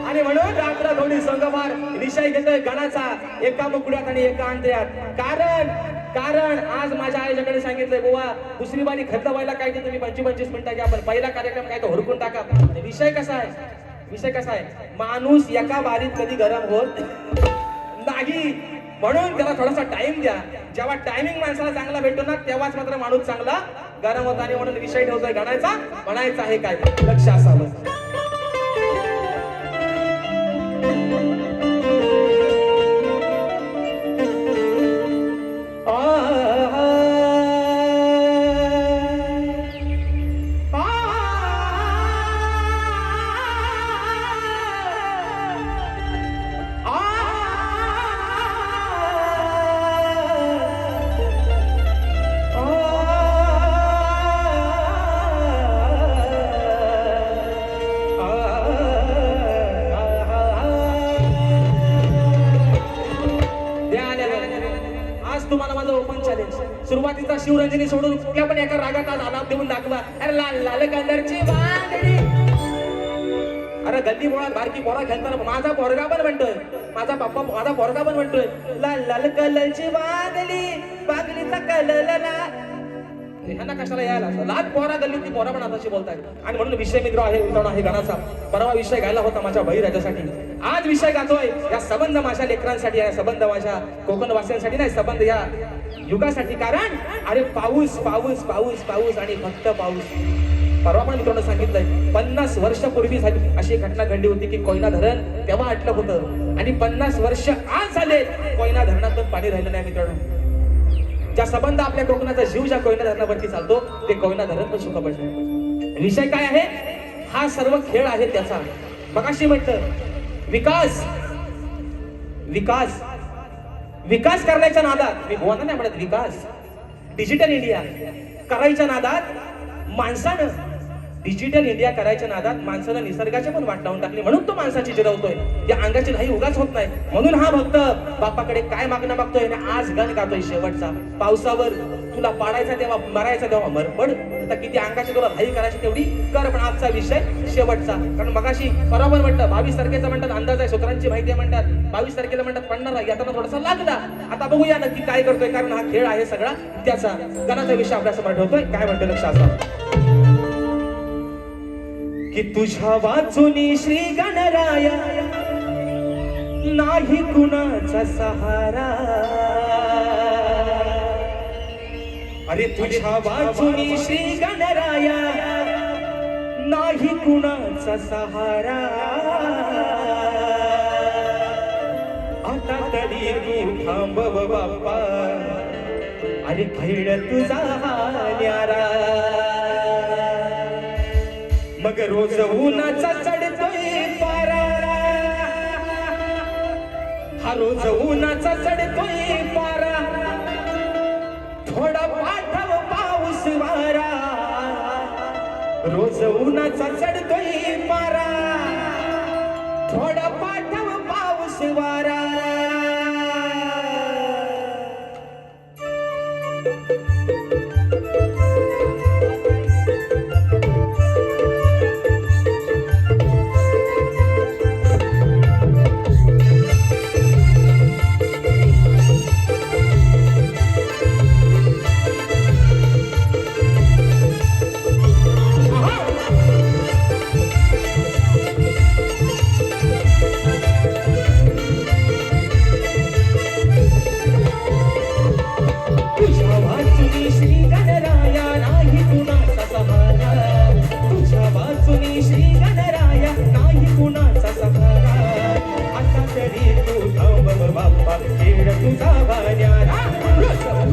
आणि म्हणून रात्र थोडी संगमार विषय घेतोय गणाचा, एका मुकड्यात आणि एका अंतऱ्यात. कारण आज माझ्या आईच्याकडे सांगितलंय बुवा, दुसरी बारी खर्च व्हायला काय ते तुम्ही 25 मिनिटं घ्या, पण पहिला कार्यक्रम काय तो हुरकून टाका. विषय कसा आहे, माणूस एका बारीत कधी गरम होत नाही. म्हणून त्याला थोडासा टाइम द्या. जेव्हा टायमिंग माणसाला चांगला भेटतो ना, तेव्हाच मात्र माणूस चांगला गरम होता. आणि म्हणून विषय ठेवतोय गणाचा, म्हणायचं आहे काय, लक्ष असावं. तुम्हाला माझं ओपन चॅलेंज. सुरुवातीचा शिवरंजनी सोडून कुठल्या पण एका रागात आज आलाप देऊन दाखवा. अरे लाल लाल कलरची बांगडी. अरे गल्ली बोळात बारकी पोरा खेळताना माझा पोरगा पण म्हणतोय, माझा पोरगा पण म्हणतोय लाल लाल कलरची बांगडी, बांगडीचा कलर लाल. ह्यांना कशाला यायला, लाल पोरा गल्लीतली पोरा पण आताशी बोलताय. आणि म्हणून विषय मित्रांनो आहे गणाचा. परवा विषय गायला होता माझ्या बळीराजासाठी, आज विषय गातोय या संबंध माझ्या लेकरांसाठी, या संबंध माझ्या कोकणवासियांसाठी नाही, संबंध या युगासाठी. कारण अरे पाऊस पाऊस पाऊस पाऊस आणि फक्त पाऊस. परवा पण मित्रांनो सांगितलंय, 50 वर्षापूर्वी झाली अशी घटना घडली होती की कोयना धरण तेव्हा आटलं होतं. आणि 50 वर्ष आज झाले कोयना धरणात पण पाणी राहिलं नाही मित्रांनो. ज्या संबंध आपल्या कोकणाचा जीव ज्या कोयना धरणावरती चालतो, ते कोयना धरण पण सुख पडलं. विषय काय आहे, हा सर्व खेळ आहे त्याचा. मगाशी म्हटलं विकास विकास विकास करण्याच्या नादात, मी बोलणार नाही म्हणत, विकास डिजिटल इंडिया करायच्या नादात माणसानं डिजिटल इंडिया करायच्या नादात माणसानं निसर्गाचे पण वाट लावून टाकली, म्हणून तो माणसाची जिरवतोय. या अंगाची नाही उगाच होत नाही. म्हणून हा भक्त बापाकडे काय मागणं मागतोय आणि आज गाणं गातोय शेवटचा. पावसावर तुला पाडायचा तेव्हा मरायचा तेव्हा मरपड. आता किती अंगाची तुला घाई करायची तेवढी कर, पण आजचा विषय शेवटचा. कारण मगाशी बरोबर म्हटलं 22 तारखेचा म्हणतात अंदाज आहे, सूत्रांची माहिती आहे म्हणतात. 22 तारखेला म्हणतात पडणार आहे, यातना थोडासा लागला. आता बघूया नक्की काय करतोय, कारण हा खेळ आहे सगळा त्याचा. गाण्याचा विषय आपल्यासमोर ठेवतोय. काय म्हणतोय लक्ष असा की तुझ्या वाचुनी श्री गणराया नाही कुणाचा सहारा. अरे तुझ्या वाचुनी श्री गणराया नाही कुणाचा सहारा. आता तरी तू थांबव बाप्पा, अरे खेळ तुझा हा न्यारा. मग रोज उन्हाचा चढतोय पारा, हा रोज उन्हाचा चढतोय पारा. थोडा पाठव पाऊस वारा, रोज उन्हाचा चढतोय पारा. थोडा पाठव पाऊस वारा.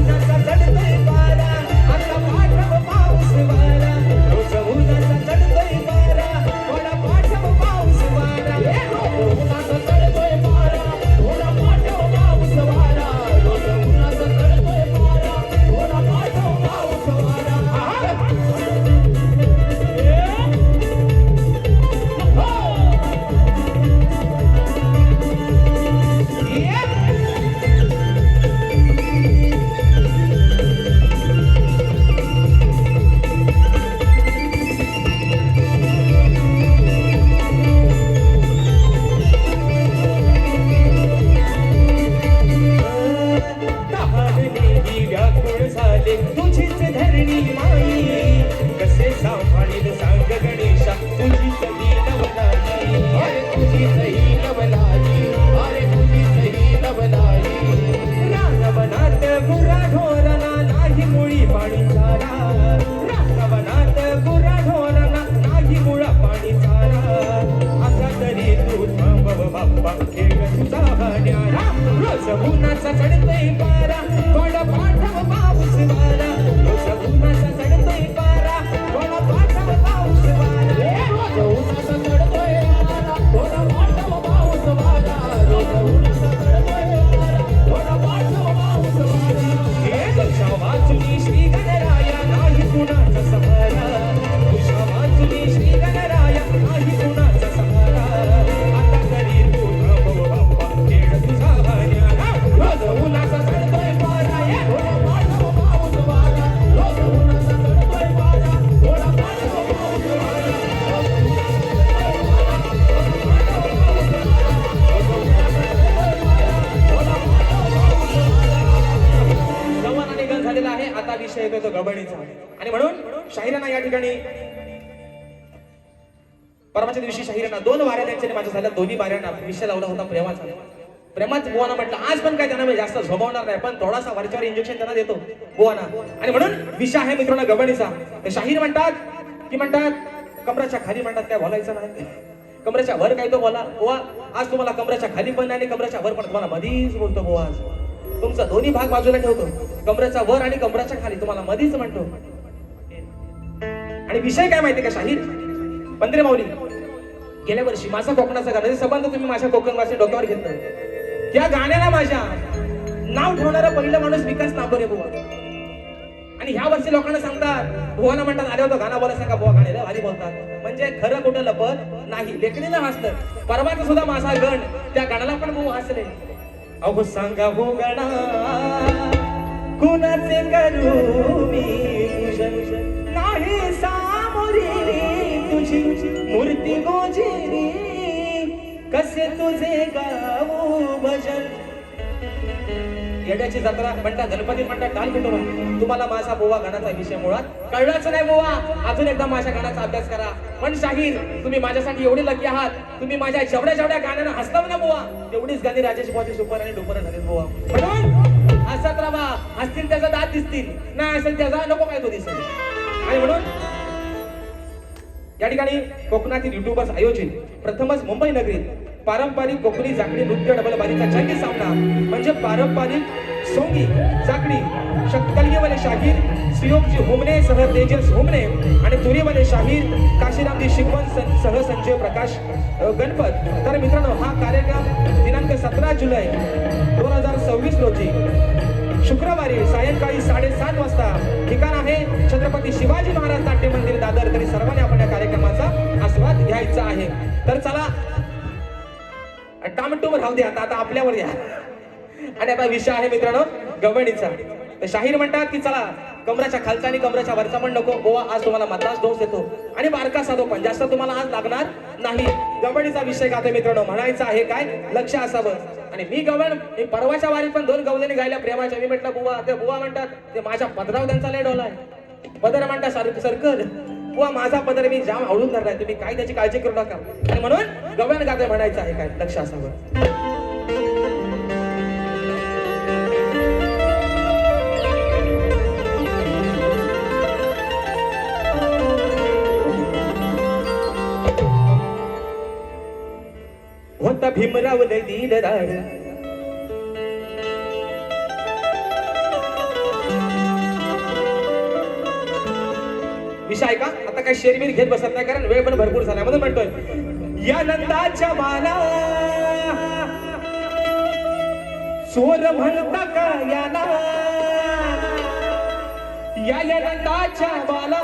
उन्हाचा चढतोय पारा, थोडा पाठव पाऊस वारा. उन्हाचा चढतोय पारा, थोडा पाठव पाऊस वारा. उन्हाचा चढतोय पारा, थोडा पाठव पाऊस वारा. उन्हाचा चढतोय पारा, थोडा पाठव पाऊस वारा. हे तुझ्या वाचुनी श्री गणराया नाही कुणाचा सहारा. तुझ्या वाचुनी श्री गणराया नाही कुणाचा सहारा. आता तरी तू थांबव बाप्पा, खेळ तुझा भान्याला. रोज उन्हाचा चढतोय पारा, थोडा पाठव पाऊस वारा. रोज उन्हाचा चढतोय पारा, थोडा पाठव पाऊस वारा. संवाद निघन झालेला आहे. आता विषय येतो तो गबडीचा. आणि म्हणून शाहिरांना या ठिकाणी परवाच्या दिवशी शाहिरांना 2 वाऱ्या त्यांच्या माझ्या झाल्या. दोन्ही वाऱ्यांना विषय लावला होता प्रेमाचा. प्रेमाच बुवाना म्हटलं आज पण काय त्यांना मी जास्त झोपवणार नाही, पण थोडासा वरच्यावर इंजेक्शन त्यांना देतो बुवाना. आणि म्हणून विषय आहे मित्रांनो गबडीचा. ते शाहीर म्हणतात कमराच्या खाली म्हणतात काय बोलायचं नाही, कमरेच्या वर काय तो बोला. बुवा आज तुम्हाला कमरेच्या खाली पण नाही आणि कमरेच्या वर पण तुम्हाला मधीच बोलतो. बुवा आज तुमचा दोन्ही भाग बाजूला ठेवतो, कमरेच्या वर आणि कमरेच्या खाली तुम्हाला मधीच म्हणतो. आणि विषय काय माहितीये का शाहीर पंधरे माऊली गेल्या वर्षी माझा कोकणाचा गाणं संबंध तुम्ही माझ्या कोकणवासी डोक्यावर घेतलं. त्या गाण्याला माझ्या नाव ठेवणारा पहिला माणूस विकास नांबरे बुवा. आणि ह्या वर्षी लोकांना सांगतात बुवाला म्हणतात अरे होतो गाणं बोला सांगा बुवा गाणे भारी बोलतात म्हणजे खरं कुठं लपत नाही लेखणीला हसतं परवाचं सुद्धा माझा गण त्या गाण्याला पण बुवा हसले अहो सांगा हो गणा कुणाचे करू मी पूजन नाही सामोरी तुझी मूर्ती गोजिरी कसे तुझे गाऊ भजन येड्याची जत्रा म्हणतात गणपती म्हणतात डाल कुटुंब तुम्हाला माझा बोवा गाण्याचा विषय मुळात कळलाच नाही बोवा अजून एकदा माझ्या गाण्याचा अभ्यास करा पण शाहीर तुम्ही माझ्यासाठी एवढे लकी आहात तुम्ही माझ्या जेवढ्या गाण्यानं हसलाव ना बोवा तेवढीच गाणी राजेश बुवाची सुपर आणि डुपर झाले बोवा म्हणून हसत राहा हसतील त्याचा दात दिसतील नाही असेल त्याचा नको काय तो दिसेल आणि म्हणून या ठिकाणी कोकणातील युट्यूबर्स आयोजित प्रथमच मुंबई नगरीत पारंपरिक कोकणी जाकडी नृत्य डबल बारीचा जंगी सामना म्हणजे पारंपरिक सोंगी जाकडी कलगीवाले शाहीर सियोगजी होमणे सह तेजस होमणे आणि तुरीवाले शाहीर काशीरामजी शिकवण सह संजय प्रकाश गणपत तर मित्रांनो हा कार्यक्रम दिनांक 17 जुलै 2026 रोजी शुक्रवारी सायंकाळी 7:30 वाजता ठिकाण आहे छत्रपती शिवाजी महाराज नाट्य मंदिर दादर तरी सर्वांनी आपण या कार्यक्रमाचा आस्वाद घ्यायचा आहे तर चला टामटूम राहू दे आता आपल्यावर या आणि आता विषय आहे मित्रांनो गवणीचा तर शाहीर म्हणतात की चला कमराच्या खालचा आणि कमराच्या वरचा पण नको गोवा आज तुम्हाला मद्रास डोस देतो आणि बारका साधो पण जास्त तुम्हाला आज लागणार नाही गवणीचा विषय गातो मित्रांनो म्हणायचा आहे काय लक्ष असावं आणि मी गवण मी परवाच्या वारी पण 2 गवलेनी गायल्या प्रेमाच्या मी म्हटलं बुवा ते बुवा म्हणतात ते माझ्या पदराव त्यांचा लय डोलाय पदर म्हणतात सर्कल बुवा माझा पदर मी जाम आवडून धरलाय तुम्ही काय त्याची काळजी करू नका आणि म्हणून गवळण गाते म्हणायचं आहे काय लक्ष असावं होता भीमराव लय दिलदार विषय आहे का आता काय शेरबीर घेत बसत नाही कारण वेळ पण भरपूर झाला म्हणून म्हणतोय या नंदाच्या बाला चोर म्हणता का याला या नंदाच्या बाला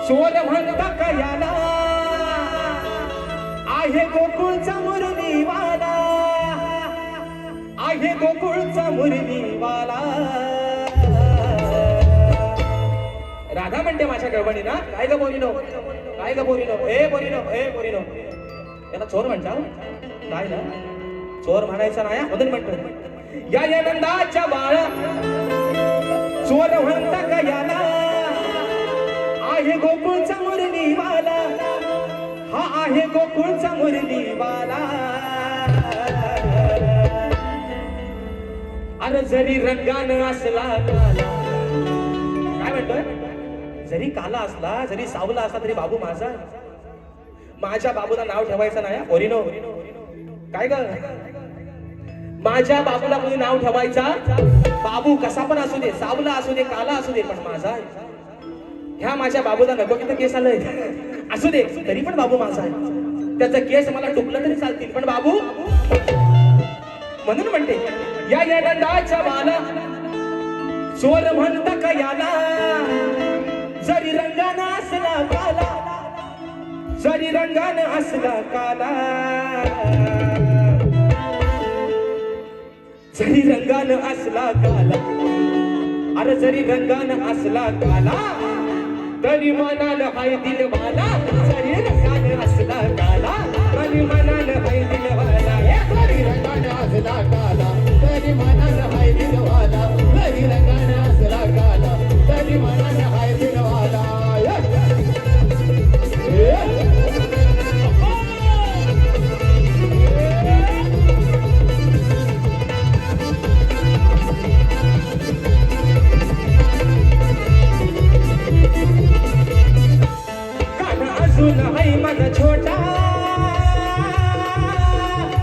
चोर म्हणता का याला आहे गोकुळचा मुरलीवाला आहे गोकुळचा मुरलीवाला राधा म्हणते माझ्या गवणीला काय ग बोरीनो काय ग बोरीनो ए बोरीनो ए बोरीनो याला चोर म्हणता काय ना चोर म्हणायचा नाही म्हणून म्हणतो या नंदाच्या बाळा चोर म्हणता का याला आहे गोकुळचा मुरलीवाला हा आहे गोकुळचा मुरलीवाला अरे जरी रंगानं असला काला काय म्हणतोय जरी काला असला जरी सावला असला तरी बाबू माझा माझ्या बाबूला नाव ठेवायचं नाही ओरिनो काय ग माझ्या बाबूला कोणी नाव ठेवायचा बाबू कसा पण असू दे सावला असू दे काला असू दे पण माझा आहे ह्या माझ्या बाबूला नको की तर केस आलंय असू दे तरी पण बाबू माझा आहे त्याचा केस मला टुकलं तरी चालतील पण बाबू म्हणून म्हणते या नंदाच्या बाला चोर म्हणता का याला जरी रंगानं असला काला जरी रंगानं असला काला जरी रंगानं असला काला अरे जरी रंगानं असला काला तरी मनानं हाय दिलवाला जरी रंगानं असला काला तरी मनानं हाय दिलवाला तरी रंगानं असला काला तरी मनानं हाय दिलवाला तरी रंगानं असला काला तरी मनानं हाय दिलवाला अजून हाय माझा छोटा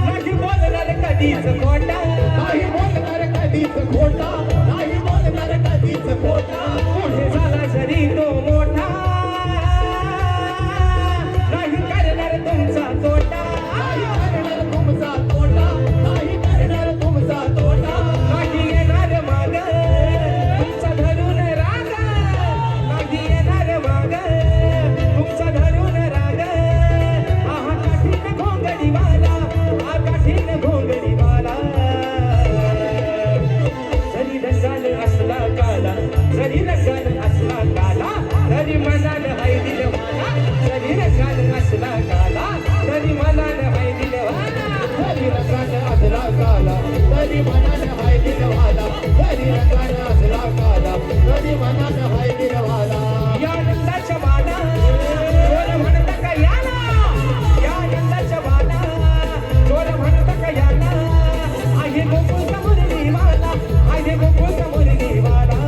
नाही बोलणार कधीच खोटा नाही बोलणार कधीच खोटा नाही बोलणार कधीच खोटा पुढे झाला जरी तो मोठा नाही करणार तुमचा तोटा नाही करणार तुमचा तोटा नाही करणार तुमचा तोटा नाही येणार माग तुमचा धरून तरी रंगानं असला काला तरी मनानं हाय दिलवाला तरी रंगानं असला काला तरी मनानं हाय दिलवाला या नंदाच्या बाला चोर म्हणता का याला या नंदाच्या बाला चोर म्हणता का याला आहे गोकुळचा मुरलीवाला आहे गोकुळचा मुरलीवाला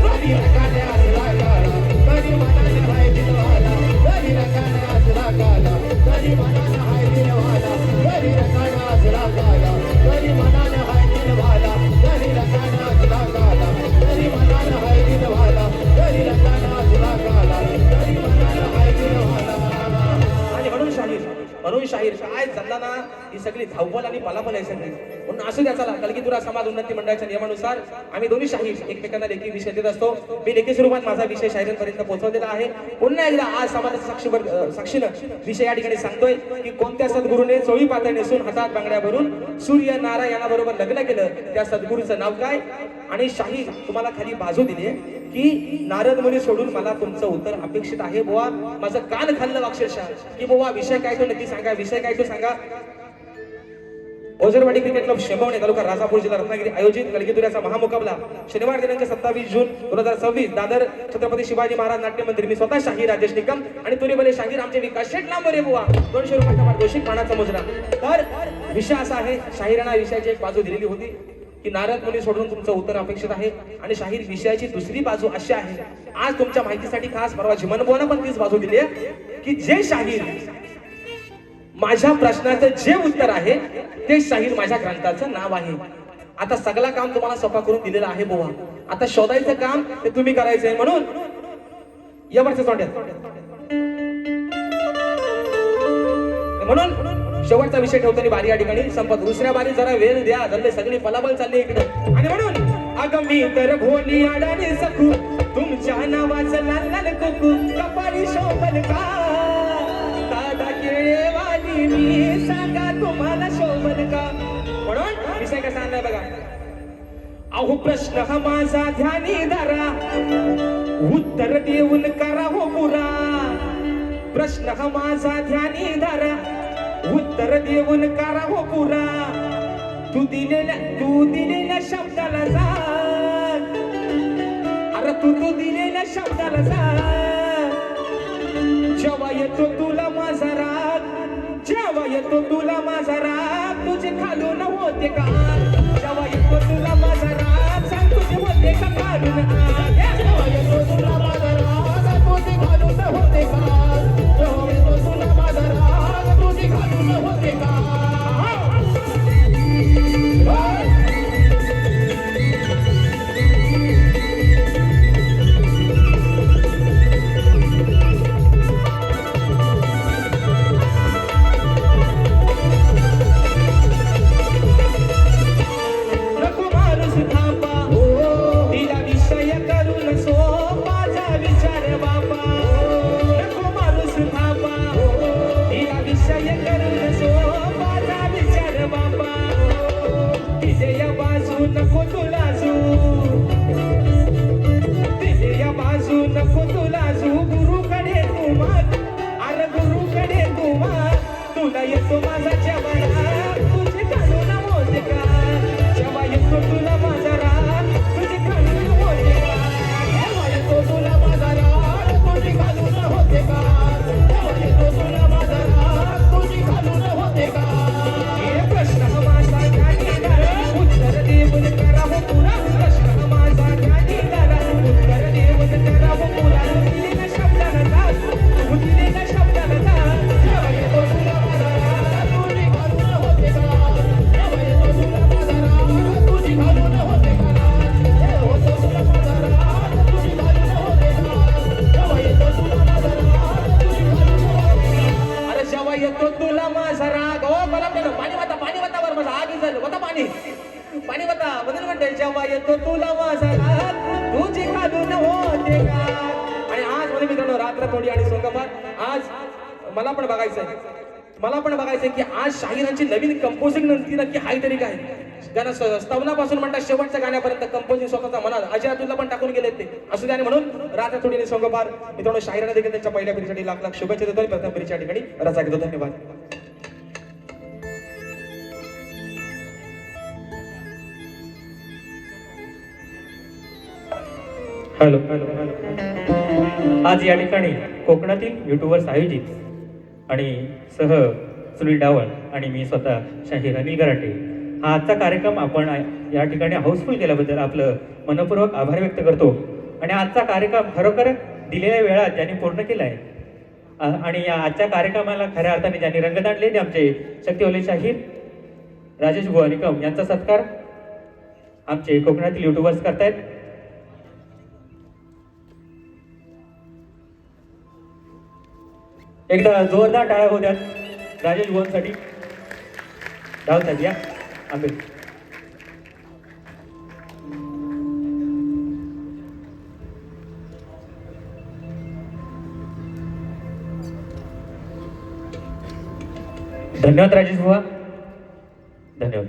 तरी रंगानं असला काला तरी मनानं हाय दिलवाला तरी रंगानं असला काला तरी मनानं हाय दिलवाला तरी रंगानं असला काला तरी मनानं हाय दिलवाला तरी रंगानं असला काला तरी मनानं हाय दिलवाला तरी रंगानं असला काला तरी मनानं हाय दिलवाला आणि म्हणून शाहीर काय चालला ना ही सगळी धावपळ आणि पलापल आहे सगळी म्हणून असू द्या चला कलगीतुरा समाज उन्नती मंडळाच्या नियमानुसार आम्ही दोन्ही शाहीर एकमेकांना लेखी विषय देत असतो मी लेखी स्वरूपात माझा विषय शाहिरांपर्यंत पोहोचवलेला आहे पुन्हा एकदा आज समाजाच्या साक्षीनं विषय या ठिकाणी सांगतोय की कोणत्या सद्गुरूने चोळी पातळ नेसून हातात बांगड्या भरून सूर्य नारायणाबरोबर लग्न केलं त्या सद्गुरूचं नाव काय आणि शाहीर तुम्हाला खाली बाजू दिली की नारद मुनी सोडून मला तुमचं उत्तर अपेक्षित आहे बुवा माझं कान खाल्लं अक्षरशः की बुवा विषय काय तो नक्की सांगा विषय काय तो सांगा ओझरवाडी क्रिकेट क्लब शेंबवणे तालुका राजापूर जिल्हा रत्नागिरी आयोजित कलगीतुऱ्याचा महामुकाबला शनिवार दिनांक 27 जून 2026 दादर छत्रपती शिवाजी महाराज नाट्य मंदिर मी स्वतः शाहीर राजेश निकम आणि तुरीबले शाहीर आमचे विकास शेठ लांबरे बुवा 200 रुपयाचा पारितोषिक मानाचा मुजरा तर विषय असा आहे शाहिरांना विषयाची एक बाजू दिलेली होती की नारद मुनी सोडून तुमचं उत्तर अपेक्षित आहे आणि शाहीर विषयाची दुसरी बाजू अशी आहे आज तुमच्या माहितीसाठी खास परवा झिमन बुवानं पण तीच बाजू दिली आहे की जे शाहीर माझ्या प्रश्नाचं जे उत्तर आहे ते शाहीर माझ्या ग्रंथाचं नाव आहे आता सगळं काम तुम्हाला सोपा करून दिलेलं आहे बुवा आता शोधायचं काम ते तुम्ही करायचंय म्हणून या वर्षी तोंड्यात म्हणून शेवटचा विषय ठेवताना बारी या ठिकाणी संपत दुसऱ्या बारी जरा वेळ द्या जल्ले सगळी पलाबल चालली इकडे आणि म्हणून अगं मी तर भोली अडाणी सकू तुमच्या नावाचं लाल लाल कुकू कपाळी शोभल का दादा केळेवाली मी सांगा तुम्हाला शोभल का म्हणून विषय कसा आणलाय बघा अहो प्रश्न हा माझा ध्यानी धरा उत्तर देऊन करा हो पुरा प्रश्न हा माझा ध्यानी धरा उत्तर देऊन करा हो पुरा तू दिलेल्या शब्दाला जा अरे तू दिलेल्या शब्दाला जा जेव्हा येतो तुला माझा राग जेव्हा येतो तुला माझा राग तुझे खालून होते का जेव्हा येतो तुला माझा राग सांग तुझे होते का खालून जेव्हा येतो तुला माझा राग तुझे घालून होते का जेव्हा येतो तुला माझा राग तुझे घालून होते का मला पण बघायचंय की आज शाहिरांची नवीन कंपोजिंग नक्की हाय तरी काय गाणं स्तवनापासून म्हणतात शेवटच्या गाण्यापर्यंत कंपोजिंग स्वतःचा मनात अजय अतुलला पण टाकून गेले ते असू द्या आणि म्हणून रात्र थोडी सोंगपार मित्रांनो शाहिरांना देखील त्यांच्या पहिल्या फेरीसाठी लाख लाख शुभेच्छा देतो प्रथम फेरीच्या ठिकाणी रजा घेतो धन्यवाद हॅलो आज या ठिकाणी कोकणातील युट्यूबर्स आयोजित आणि सह सुनील डावळ आणि मी स्वतः शाहीर अनिल गराटे हा आजचा कार्यक्रम आपण या ठिकाणी हाऊसफुल केल्याबद्दल आपलं मनपूर्वक आभार व्यक्त करतो. आणि आजचा कार्यक्रम खरोखर दिलेल्या वेळात ज्यांनी पूर्ण केला आहे आणि या आजच्या कार्यक्रमाला खऱ्या अर्थाने ज्यांनी रंगत आणले ते आमचे शक्तिवले शाहीर राजेश बुवा निकम यांचा सत्कार आमचे कोकणातील युट्यूबर्स करतायत. एकदा जोरदार टाळ्या होत्या राजेश बुवांसाठी. धावतात या आंबे. धन्यवाद राजेश बुवा, धन्यवाद.